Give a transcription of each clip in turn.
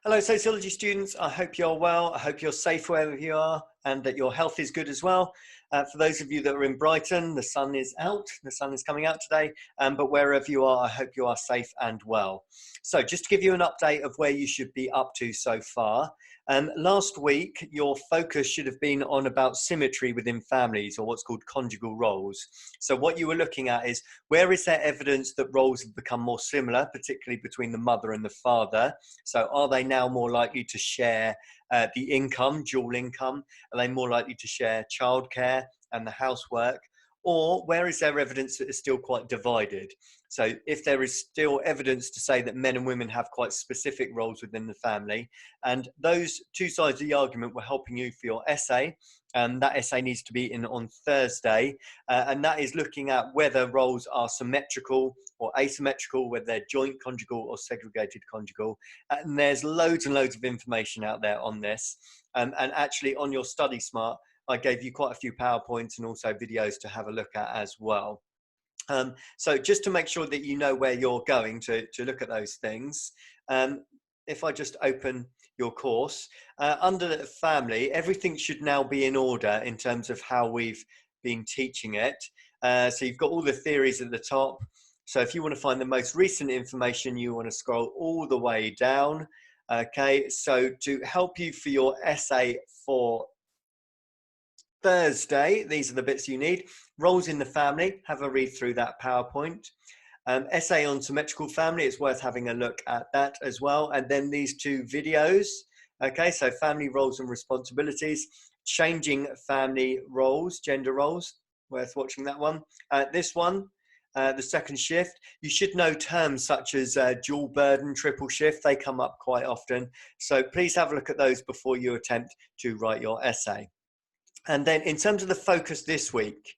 Hello, sociology students. I hope you're well. I hope you're safe wherever you are and that your health is good as well. For those of you that are in Brighton, the sun is out. The sun is coming out today. But wherever you are, I hope you are safe and well. So just to give you an update of where you should be up to so far. Last week, your focus should have been on about symmetry within families, or what's called conjugal roles. So what you were looking at is, where is there evidence that roles have become more similar, particularly between the mother and the father? So are they now more likely to share the income, dual income? Are they more likely to share childcare and the housework? Or where is there evidence that is still quite divided? So if there is still evidence to say that men and women have quite specific roles within the family, and those two sides of the argument were helping you for your essay, that essay needs to be in on Thursday, and that is looking at whether roles are symmetrical or asymmetrical, whether they're joint conjugal or segregated conjugal. And there's loads and loads of information out there on this. And actually on your Study Smart, I gave you quite a few PowerPoints and also videos to have a look at as well. So just to make sure that you know where you're going to look at those things, if I just open your course, under the family, everything should now be in order in terms of how we've been teaching it. So you've got all the theories at the top. So if you want to find the most recent information, you want to scroll all the way down. Okay, so to help you for your essay for Thursday, these are the bits you need. Roles in the family, have a read through that PowerPoint. Essay on symmetrical family, it's worth having a look at that as well. And then these two videos. Okay, so family roles and responsibilities, changing family roles, gender roles, worth watching that one. This one, the second shift, you should know terms such as dual burden, triple shift, they come up quite often. So please have a look at those before you attempt to write your essay. And then in terms of the focus this week,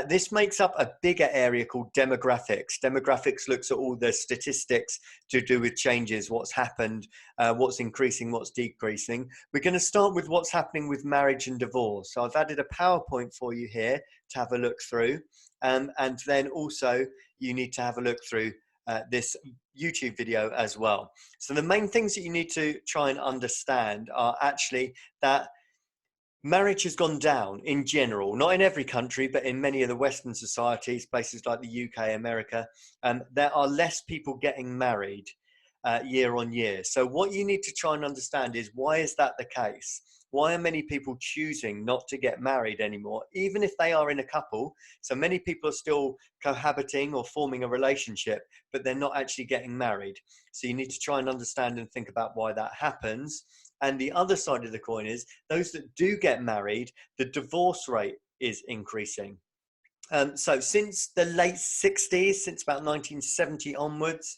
this makes up a bigger area called demographics. Demographics looks at all the statistics to do with changes, what's happened, what's increasing, what's decreasing. We're going to start with what's happening with marriage and divorce. So I've added a PowerPoint for you here to have a look through. And then also you need to have a look through this YouTube video as well. So the main things that you need to try and understand are actually that marriage has gone down in general, not in every country, but in many of the Western societies, places like the UK, America, there are less people getting married year on year. So what you need to try and understand is, why is that the case? Why are many people choosing not to get married anymore, even if they are in a couple? So many people are still cohabiting or forming a relationship, but they're not actually getting married. So you need to try and understand and think about why that happens. And the other side of the coin is, those that do get married, the divorce rate is increasing. So since the late 60s, since about 1970 onwards,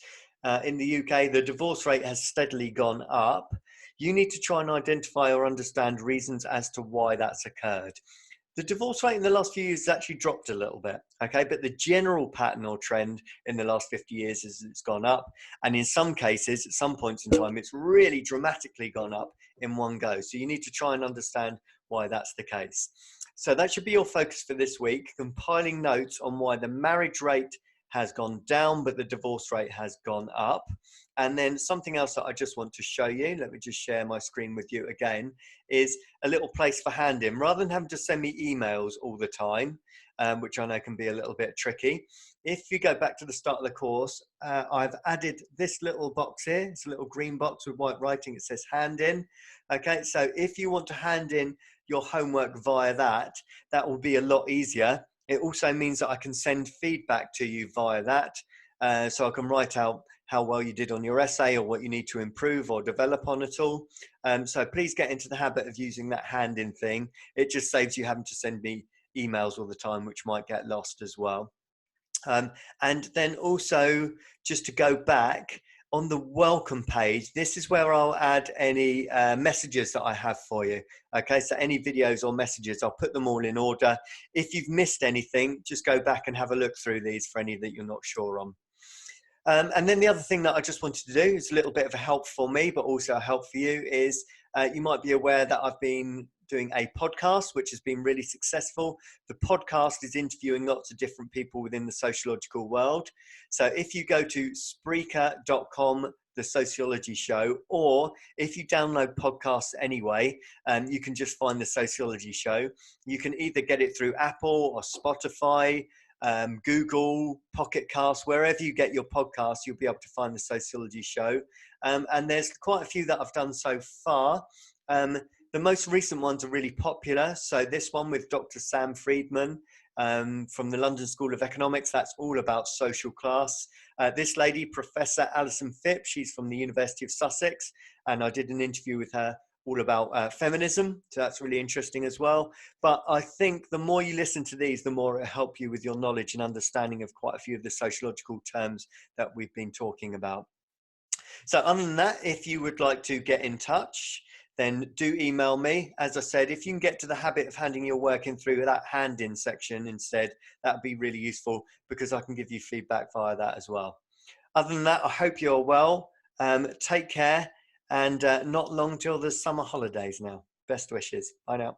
in the UK, the divorce rate has steadily gone up. You need to try and identify or understand reasons as to why that's occurred. The divorce rate in the last few years has actually dropped a little bit, okay? But the general pattern or trend in the last 50 years is it's gone up. And in some cases, at some points in time, it's really dramatically gone up in one go. So you need to try and understand why that's the case. So that should be your focus for this week, compiling notes on why the marriage rate has gone down, but the divorce rate has gone up. And then something else that I just want to show you, let me just share my screen with you again, is a little place for hand in. Rather than having to send me emails all the time, which I know can be a little bit tricky, if you go back to the start of the course, I've added this little box here. It's a little green box with white writing. It says hand in. Okay, so if you want to hand in your homework via that, that will be a lot easier. It also means that I can send feedback to you via that. So I can write out how well you did on your essay, or what you need to improve or develop on at all. So please get into the habit of using that hand-in thing. It just saves you having to send me emails all the time, which might get lost as well. And then also, just to go back, on the welcome page, this is where I'll add any messages that I have for you. Okay, so any videos or messages, I'll put them all in order. If you've missed anything, just go back and have a look through these for any that you're not sure on. And then the other thing that I just wanted to do is a little bit of a help for me, but also a help for you, is you might be aware that I've been doing a podcast, which has been really successful. The podcast is interviewing lots of different people within the sociological world. So if you go to Spreaker.com, the Sociology Show, or if you download podcasts anyway, you can just find the Sociology Show. You can either get it through Apple or Spotify, Google, Pocket Cast, wherever you get your podcasts, you'll be able to find the Sociology Show. And there's quite a few that I've done so far. The most recent ones are really popular. So this one with Dr. Sam Friedman from the London School of Economics, that's all about social class. This lady, Professor Alison Phipps, she's from the University of Sussex, and I did an interview with her all about feminism, so that's really interesting as well. But I think the more you listen to these, the more it'll help you with your knowledge and understanding of quite a few of the sociological terms that we've been talking about. So other than that, if you would like to get in touch, then do email me. As I said, if you can get to the habit of handing your work in through that hand-in section instead, that would be really useful, because I can give you feedback via that as well. Other than that, I hope you're well. Take care, and not long till the summer holidays now. Best wishes. Bye now.